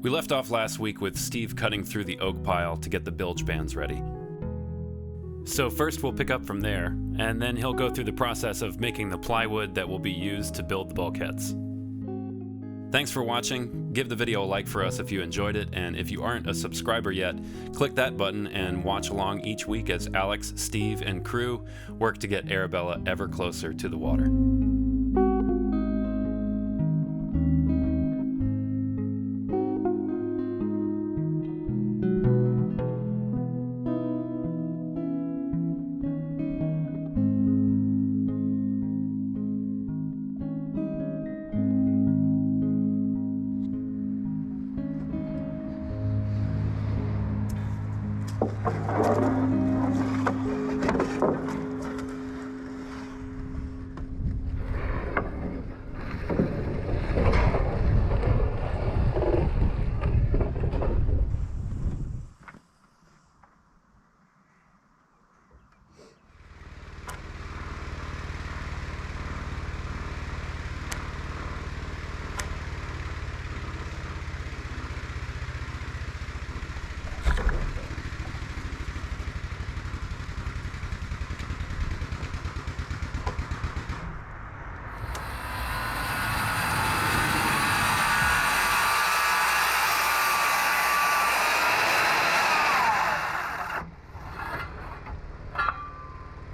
We left off last week with Steve cutting through the oak pile to get the bilge bands ready. So first we'll pick up from there, and then he'll go through the process of making the plywood that will be used to build the bulkheads. Thanks for watching. Give the video a like for us if you enjoyed it, and if you aren't a subscriber yet, click that button and watch along each week as Alix, Steve, and crew work to get Arabella ever closer to the water.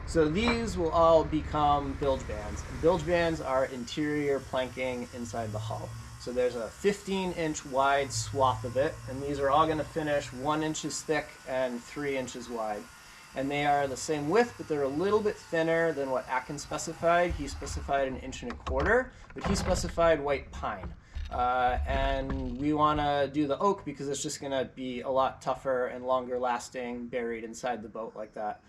So these will all become bilge bands. And bilge bands are interior planking inside the hull. So there's a 15-inch wide swath of it, and these are all going to finish 1 inch thick and 3 inches wide. And they are the same width, but they're a little bit thinner than what Atkin specified. He specified 1.25 inches, but he specified white pine. And we want to do the oak because it's just going to be a lot tougher and longer lasting buried inside the boat like that.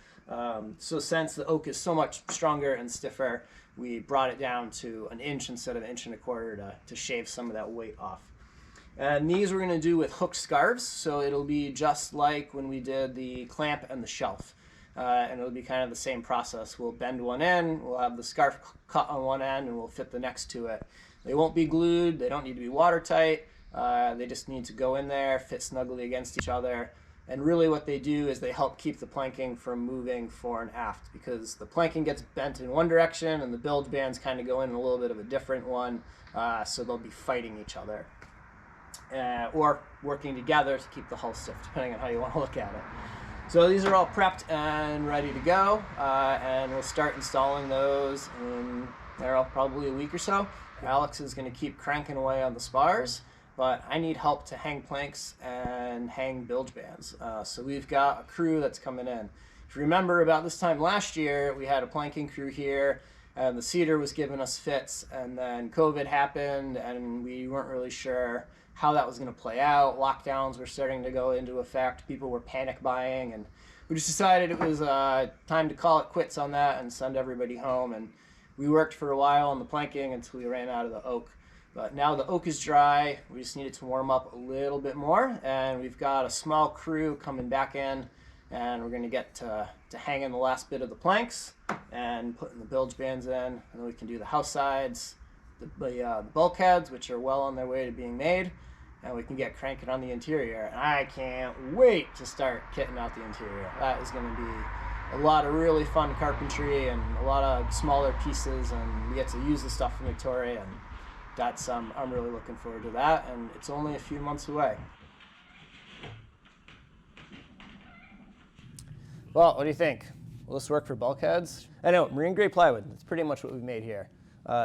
So since the oak is so much stronger and stiffer, we brought it down to 1 inch instead of 1.25 inches to shave some of that weight off. And these we're going to do with hook scarves, so it'll be just like when we did the clamp and the shelf. And it'll be kind of the same process. We'll bend one end, we'll have the scarf cut on one end, and we'll fit the next to it. They won't be glued, they don't need to be watertight, they just need to go in there, fit snugly against each other. And really what they do is they help keep the planking from moving fore and aft, because the planking gets bent in one direction and the bilge bands kind of go in a little bit of a different one, so they'll be fighting each other. Or working together to keep the hull stiff, depending on how you want to look at it. So these are all prepped and ready to go, and we'll start installing those in probably a week or so. Alix is going to keep cranking away on the spars, but I need help to hang planks and hang bilge bands. So we've got a crew that's coming in. If you remember, about this time last year, we had a planking crew here, and the cedar was giving us fits, and then COVID happened, and we weren't really sure how that was going to play out. Lockdowns were starting to go into effect. People were panic buying, and we just decided it was time to call it quits on that and send everybody home. And we worked for a while on the planking until we ran out of the oak. But now the oak is dry, we just need it to warm up a little bit more, and we've got a small crew coming back in, and we're going to get to hanging the last bit of the planks and putting the bilge bands in, and then we can do the house sides, the bulkheads, which are well on their way to being made, and we can get cranking on the interior. And I can't wait to start kitting out the interior. That is going to be a lot of really fun carpentry and a lot of smaller pieces, and we get to use the stuff from Victoria, and that's I'm really looking forward to that, and it's only a few months away. Well, what do you think? Will this work for bulkheads? I know, marine grade plywood, that's pretty much what we've made here.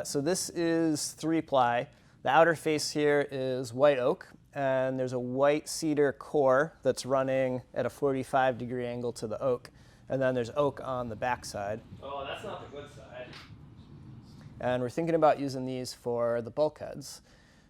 So this is 3-ply. The outer face here is white oak, and there's a white cedar core that's running at a 45-degree angle to the oak, and then there's oak on the back side. Oh, that's not the good side. And we're thinking about using these for the bulkheads.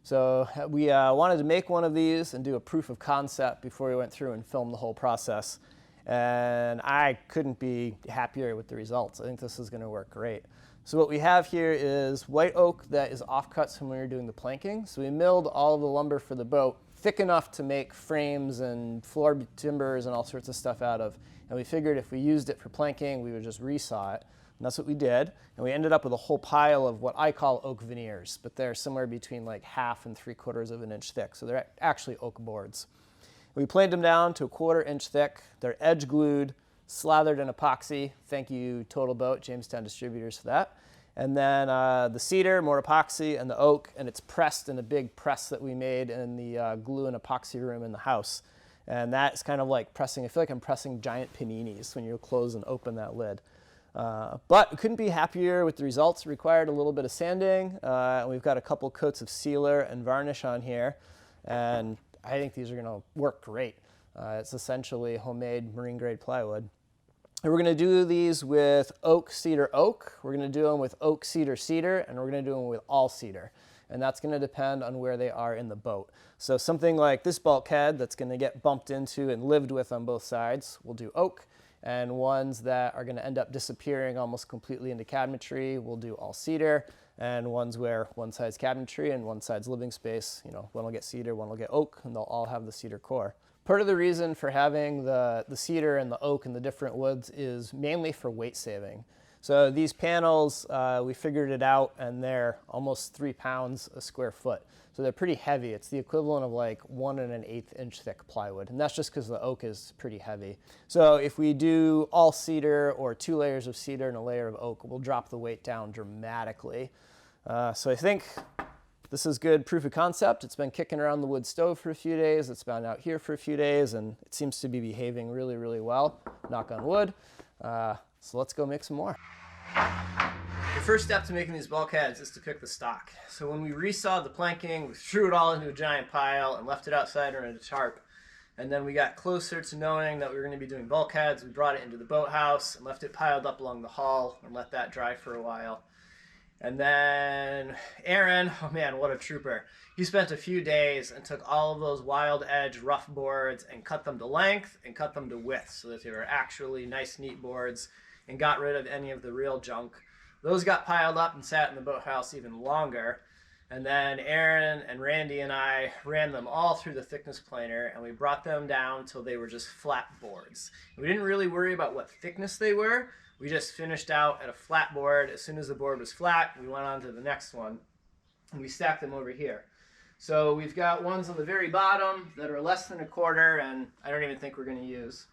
So we wanted to make one of these and do a proof of concept before we went through and filmed the whole process. And I couldn't be happier with the results. I think this is going to work great. So what we have here is white oak that is offcuts from when we were doing the planking. So we milled all of the lumber for the boat thick enough to make frames and floor timbers and all sorts of stuff out of. And we figured if we used it for planking, we would just resaw it. And that's what we did. And we ended up with a whole pile of what I call oak veneers, but they're somewhere between like 1/2 and 3/4 of an inch thick. So they're actually oak boards. We planed them down to 1/4 inch thick. They're edge glued, slathered in epoxy. Thank you, Total Boat, Jamestown Distributors, for that. And then the cedar, more epoxy, and the oak, and it's pressed in a big press that we made in the glue and epoxy room in the house. And that's kind of like pressing, I feel like I'm pressing giant paninis when you close and open that lid. But we couldn't be happier with the results. It required a little bit of sanding. And we've got a couple coats of sealer and varnish on here. And I think these are gonna work great. It's essentially homemade marine grade plywood. And we're gonna do these with oak, cedar, oak. We're gonna do them with oak, cedar, cedar, and we're gonna do them with all cedar. And that's gonna depend on where they are in the boat. So something like this bulkhead that's gonna get bumped into and lived with on both sides, we'll do oak. And ones that are gonna end up disappearing almost completely into cabinetry, we'll do all cedar. And ones where one side's cabinetry and one side's living space, you know, one will get cedar, one will get oak, and they'll all have the cedar core. Part of the reason for having the cedar and the oak and the different woods is mainly for weight saving. So these panels, we figured it out, and they're almost 3 pounds a square foot. So they're pretty heavy. It's the equivalent of like 1 1/8 inch thick plywood. And that's just because the oak is pretty heavy. So if we do all cedar or 2 layers of cedar and a layer of oak, we'll drop the weight down dramatically. So I think this is good proof of concept. It's been kicking around the wood stove for a few days. It's been out here for a few days, and it seems to be behaving really, really well. Knock on wood. So let's go make some more. The first step to making these bulkheads is to pick the stock. So when we resawed the planking, we threw it all into a giant pile and left it outside under a tarp. And then we got closer to knowing that we were going to be doing bulkheads. We brought it into the boathouse and left it piled up along the hull and let that dry for a while. And then Aaron, oh man, what a trooper. He spent a few days and took all of those wild edge rough boards and cut them to length and cut them to width so that they were actually nice, neat boards, and got rid of any of the real junk. Those got piled up and sat in the boathouse even longer. And then Aaron and Randy and I ran them all through the thickness planer, and we brought them down till they were just flat boards. We didn't really worry about what thickness they were. We just finished out at a flat board. As soon as the board was flat, we went on to the next one, and we stacked them over here. So we've got ones on the very bottom that are less than 1/4, and I don't even think we're going to use.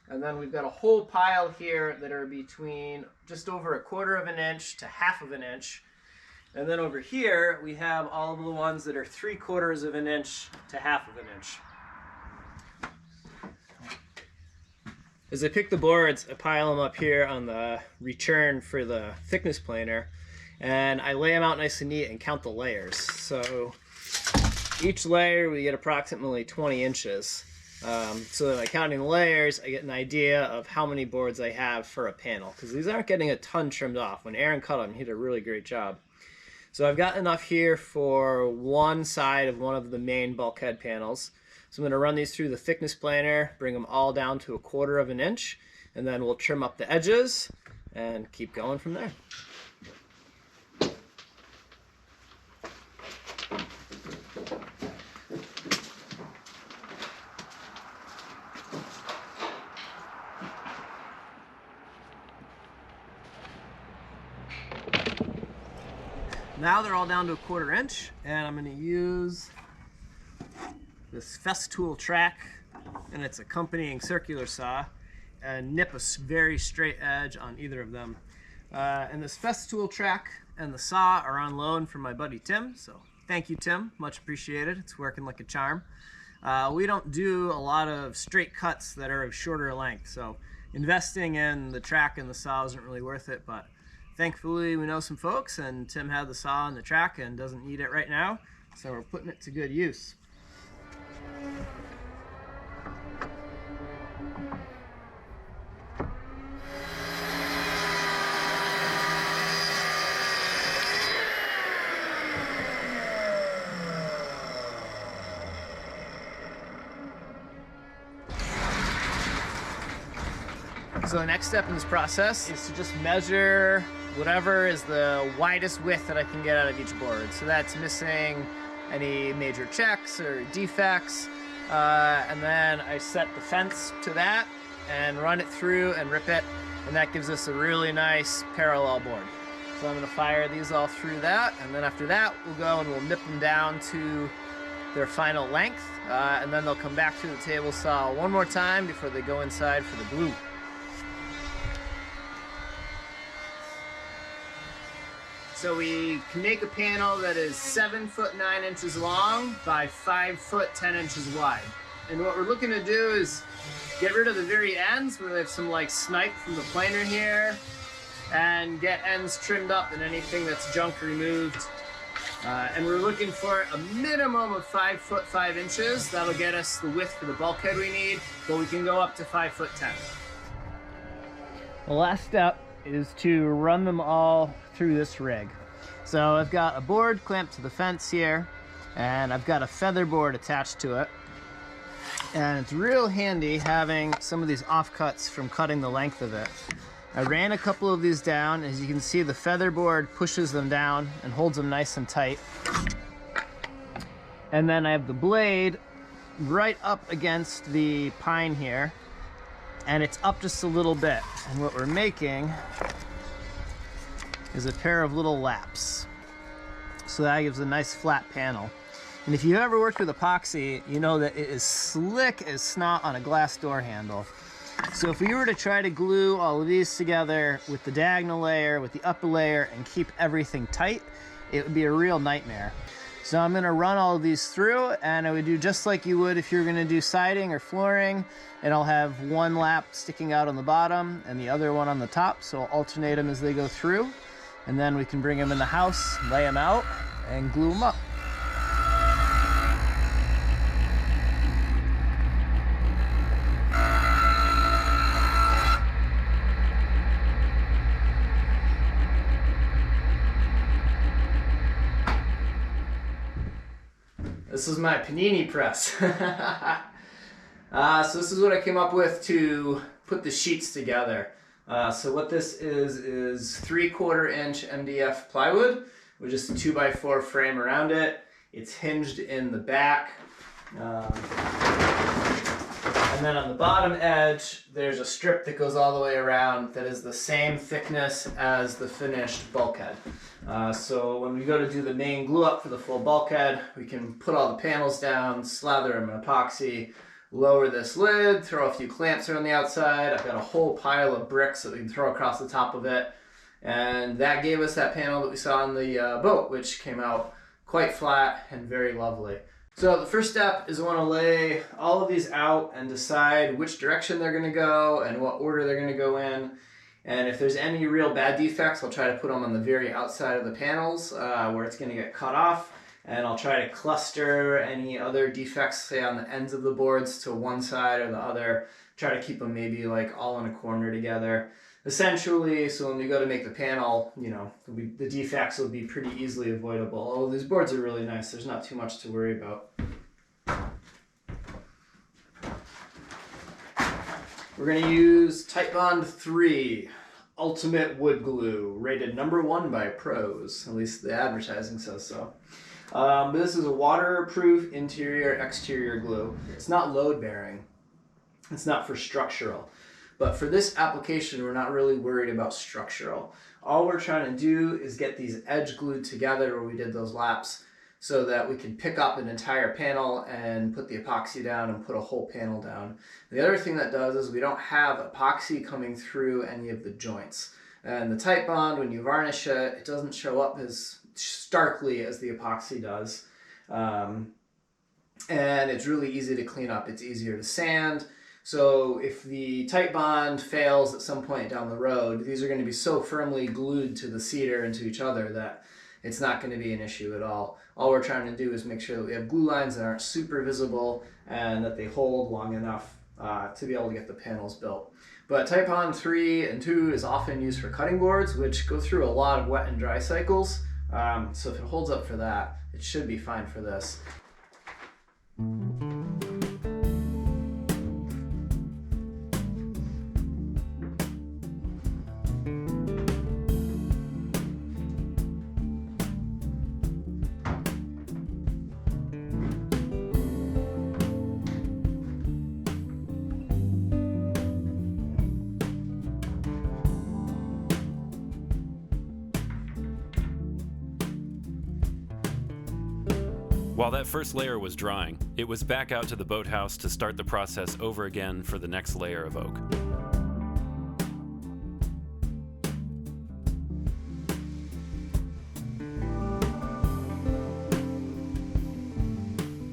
And then we've got a whole pile here that are between just over 1/4 of an inch to 1/2 of an inch. And then over here, we have all of the ones that are 3/4 of an inch to 1/2 of an inch. As I pick the boards, I pile them up here on the return for the thickness planer, and I lay them out nice and neat and count the layers. So each layer we get approximately 20 inches. So that by counting the layers, I get an idea of how many boards I have for a panel, because these aren't getting a ton trimmed off. When Aaron cut them, he did a really great job. So I've got enough here for one side of one of the main bulkhead panels. So I'm going to run these through the thickness planer, bring them all down to 1/4 of an inch, and then we'll trim up the edges and keep going from there. Now they're all down to 1/4 inch, and I'm going to use this Festool track and its accompanying circular saw and nip a very straight edge on either of them. And this Festool track and the saw are on loan from my buddy Tim, so thank you, Tim, much appreciated. It's working like a charm. We don't do a lot of straight cuts that are of shorter length, so investing in the track and the saw isn't really worth it, but thankfully we know some folks, and Tim had the saw and the track and doesn't need it right now, so we're putting it to good use. So the next step in this process is to just measure whatever is the widest width that I can get out of each board. So that's missing any major checks or defects. And then I set the fence to that and run it through and rip it. and that gives us a really nice parallel board. So I'm going to fire these all through that, and then after that we'll go and we'll nip them down to their final length, and then they'll come back through the table saw one more time before they go inside for the glue. So we can make a panel that is 7 foot 9 inches long by 5 foot 10 inches wide. And what we're looking to do is get rid of the very ends where they have some like snipe from the planer here, and get ends trimmed up and anything that's junk removed. And we're looking for a minimum of 5 foot 5 inches. That'll get us the width for the bulkhead we need, but we can go up to 5 foot 10. The last step is to run them all through this rig. So I've got a board clamped to the fence here, and I've got a feather board attached to it. And it's real handy having some of these offcuts from cutting the length of it. I ran a couple of these down. As you can see, the feather board pushes them down and holds them nice and tight. And then I have the blade right up against the pine here, and it's up just a little bit. And what we're making is a pair of little laps. So that gives a nice flat panel. And if you've ever worked with epoxy, you know that it is slick as snot on a glass door handle. So if we were to try to glue all of these together with the diagonal layer, with the upper layer, and keep everything tight, it would be a real nightmare. So I'm gonna run all of these through, and I would do just like you would if you were gonna do siding or flooring, and I'll have one lap sticking out on the bottom and the other one on the top, so I'll alternate them as they go through, and then we can bring them in the house, lay them out, and glue them up. This is my panini press. So this is what I came up with to put the sheets together. So what this is 3/4 inch MDF plywood with just a 2x4 frame around it. It's hinged in the back. And then on the bottom edge, there's a strip that goes all the way around that is the same thickness as the finished bulkhead. So when we go to do the main glue up for the full bulkhead, we can put all the panels down, slather them in epoxy, lower this lid, throw a few clamps around the outside. I've got a whole pile of bricks that we can throw across the top of it. And that gave us that panel that we saw on the boat, which came out quite flat and very lovely. So the first step is I want to lay all of these out and decide which direction they're going to go and what order they're going to go in. And if there's any real bad defects, I'll try to put them on the very outside of the panels where it's going to get cut off. And I'll try to cluster any other defects, say on the ends of the boards, to one side or the other. Try to keep them maybe like all in a corner together. Essentially, so when we go to make the panel, you know, the defects will be pretty easily avoidable. Oh, these boards are really nice. There's not too much to worry about. We're going to use Titebond 3 Ultimate Wood Glue, rated #1 by pros. At least the advertising says so. This is a waterproof interior-exterior glue. It's not load-bearing. It's not for structural. But for this application, we're not really worried about structural. All we're trying to do is get these edge glued together where we did those laps so that we can pick up an entire panel and put the epoxy down and put a whole panel down. The other thing that does is we don't have epoxy coming through any of the joints. And the Titebond, when you varnish it, it doesn't show up as starkly as the epoxy does. And it's really easy to clean up. It's easier to sand. So if the Titebond fails at some point down the road, these are going to be so firmly glued to the cedar and to each other that it's not going to be an issue at all. All we're trying to do is make sure that we have glue lines that aren't super visible and that they hold long enough to be able to get the panels built. But Titebond 3 and 2 is often used for cutting boards, which go through a lot of wet and dry cycles. So if it holds up for that, it should be fine for this. While that first layer was drying, it was back out to the boathouse to start the process over again for the next layer of oak.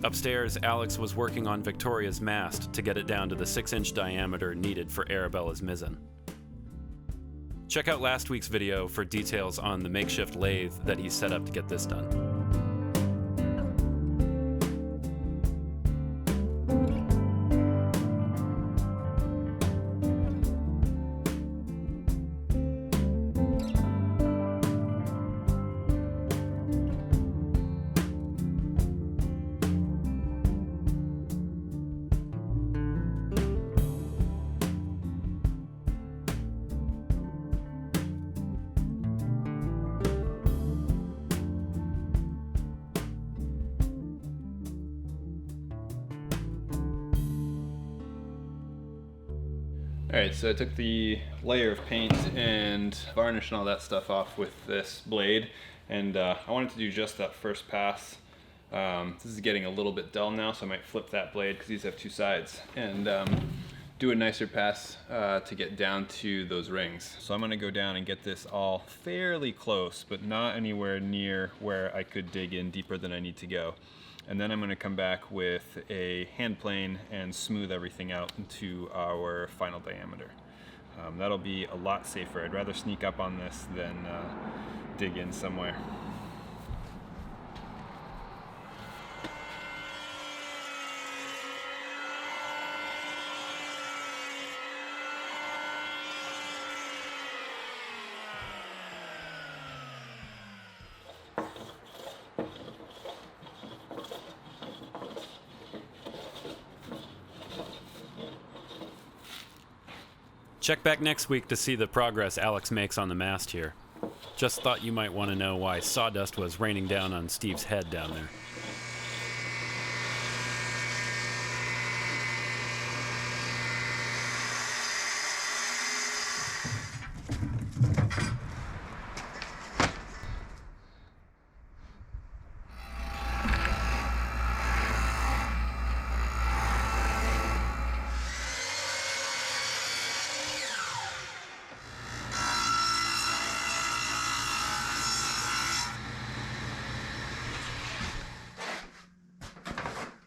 Upstairs, Alix was working on Victoria's mast to get it down to the 6-inch diameter needed for Arabella's mizzen. Check out last week's video for details on the makeshift lathe that he set up to get this done. Alright, so I took the layer of paint and varnish and all that stuff off with this blade, and I wanted to do just that first pass. This is getting a little bit dull now, so I might flip that blade because these have two sides, and do a nicer pass to get down to those rings. So I'm going to go down and get this all fairly close, but not anywhere near where I could dig in deeper than I need to go. And then I'm going to come back with a hand plane and smooth everything out into our final diameter. That'll be a lot safer. I'd rather sneak up on this than dig in somewhere. Check back next week to see the progress Alix makes on the mast here. Just thought you might want to know why sawdust was raining down on Steve's head down there.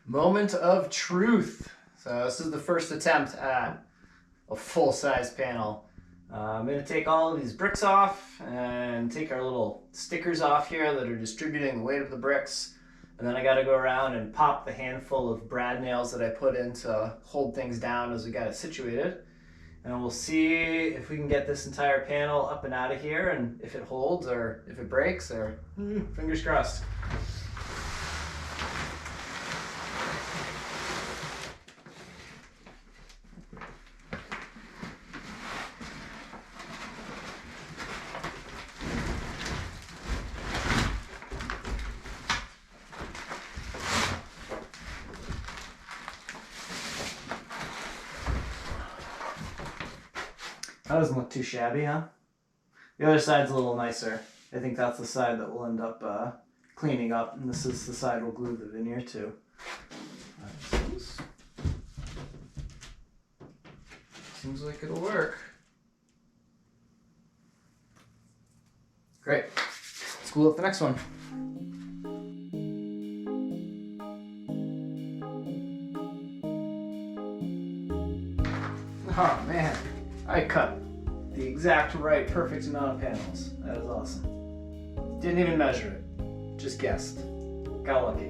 Moment of truth. So this is the first attempt at a full-size panel. I'm going to take all of these bricks off and take our little stickers off here that are distributing the weight of the bricks. And then I got to go around and pop the handful of brad nails that I put in to hold things down as we got it situated. And we'll see if we can get this entire panel up and out of here, and if it holds or if it breaks, or fingers crossed. That doesn't look too shabby, huh? The other side's a little nicer. I think that's the side that we'll end up cleaning up, and this is the side we'll glue the veneer to. Seems like it'll work. Great. Let's glue up the next one. Oh man, I cut the exact right, perfect amount of panels. That is awesome. Didn't even measure it, just guessed. Got lucky.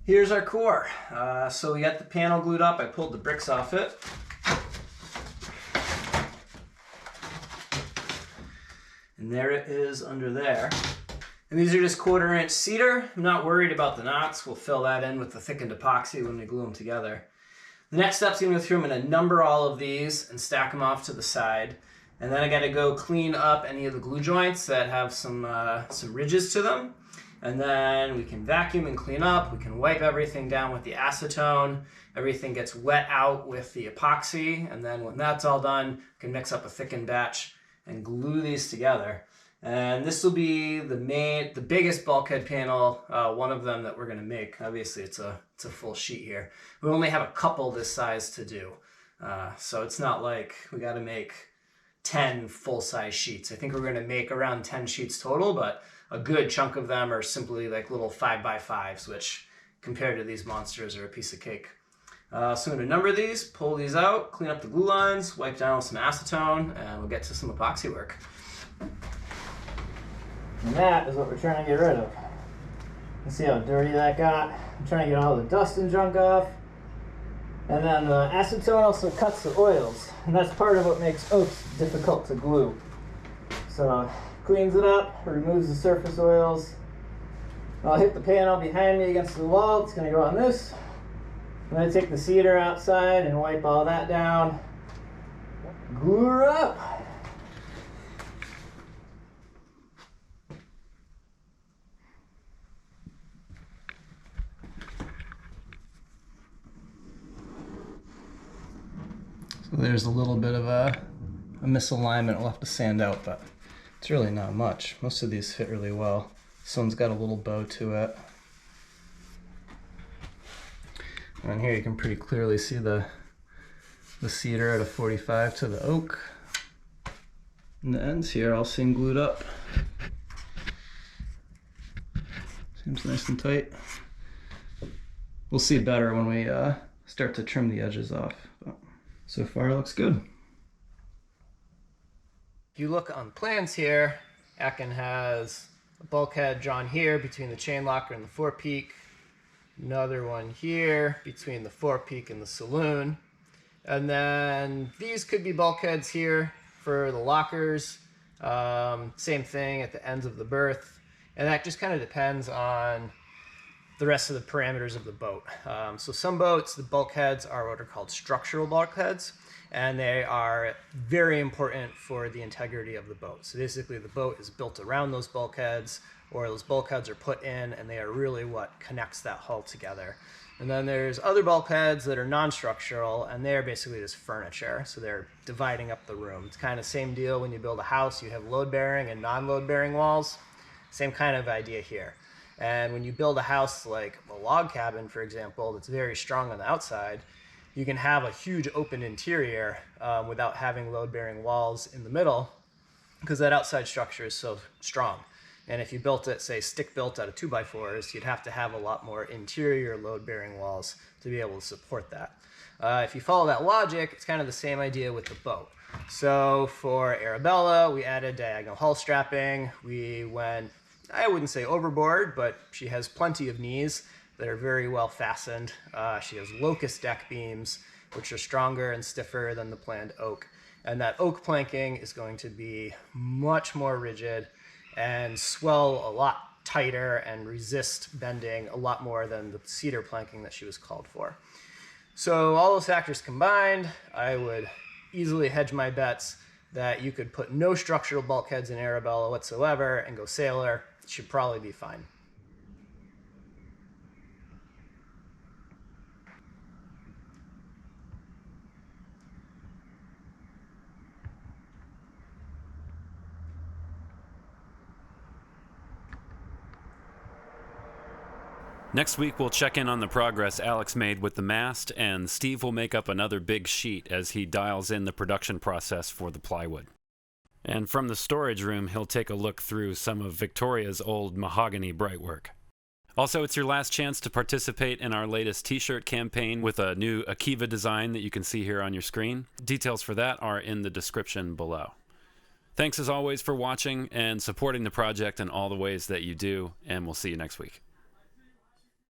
Here's our core. So we got the panel glued up. I pulled the bricks off it. And there it is under there. And these are just 1/4 inch cedar. I'm not worried about the knots. We'll fill that in with the thickened epoxy when we glue them together. The next step's gonna go through. I'm gonna number all of these and stack them off to the side. And then I got to go clean up any of the glue joints that have some ridges to them. And then we can vacuum and clean up. We can wipe everything down with the acetone. Everything gets wet out with the epoxy. And then when that's all done, we can mix up a thickened batch and glue these together. And this will be the biggest bulkhead panel, one of them that we're going to make. Obviously, it's a full sheet here. We only have a couple this size to do. So it's not like we got to make 10 full-size sheets. I think we're going to make around 10 sheets total, but a good chunk of them are simply like little 5x5s, which compared to these monsters are a piece of cake. So I'm going to number these, pull these out, clean up the glue lines, wipe down with some acetone, and we'll get to some epoxy work. And that is what we're trying to get rid of. You see how dirty that got? I'm trying to get all the dust and junk off. And then the acetone also cuts the oils, and that's part of what makes oaks difficult to glue. So cleans it up, removes the surface oils. I'll hit the panel behind me against the wall. It's going to go on this. I'm going to take the cedar outside and wipe all that down. Glue her up. So there's a little bit of a misalignment we'll have to sand out, but it's really not much. Most of these fit really well. This one's got a little bow to it. And here you can pretty clearly see the cedar at a 45 to the oak. And the ends here all seem glued up. Seems nice and tight. We'll see better when we start to trim the edges off. But so far it looks good. If you look on plans here, Atkin has a bulkhead drawn here between the chain locker and the forepeak. Another one here between the forepeak and the saloon. And then these could be bulkheads here for the lockers. Same thing at the ends of the berth. And that just kind of depends on the rest of the parameters of the boat. So some boats, the bulkheads are what are called structural bulkheads, and they are very important for the integrity of the boat. So basically the boat is built around those bulkheads, or those bulkheads are put in, and they are really what connects that hull together. And then there's other bulkheads that are non-structural, and they're basically just furniture. So they're dividing up the room. It's kind of same deal when you build a house. You have load-bearing and non-load-bearing walls. Same kind of idea here. And when you build a house like a log cabin, for example, that's very strong on the outside, you can have a huge open interior without having load-bearing walls in the middle, because that outside structure is so strong. And if you built it, say, stick-built out of 2x4s, you'd have to have a lot more interior load-bearing walls to be able to support that. If you follow that logic, it's kind of the same idea with the boat. So for Arabella, we added diagonal hull strapping. We went, I wouldn't say overboard, but she has plenty of knees that are very well fastened. She has locust deck beams, which are stronger and stiffer than the planned oak. And that oak planking is going to be much more rigid and swell a lot tighter and resist bending a lot more than the cedar planking that she was called for. So all those factors combined, I would easily hedge my bets that you could put no structural bulkheads in Arabella whatsoever and go sailor. It should probably be fine. Next week, we'll check in on the progress Alix made with the mast, and Steve will make up another big sheet as he dials in the production process for the plywood. And from the storage room, he'll take a look through some of Victoria's old mahogany brightwork. Also, it's your last chance to participate in our latest t-shirt campaign with a new Akiva design that you can see here on your screen. Details for that are in the description below. Thanks as always for watching and supporting the project in all the ways that you do, and we'll see you next week.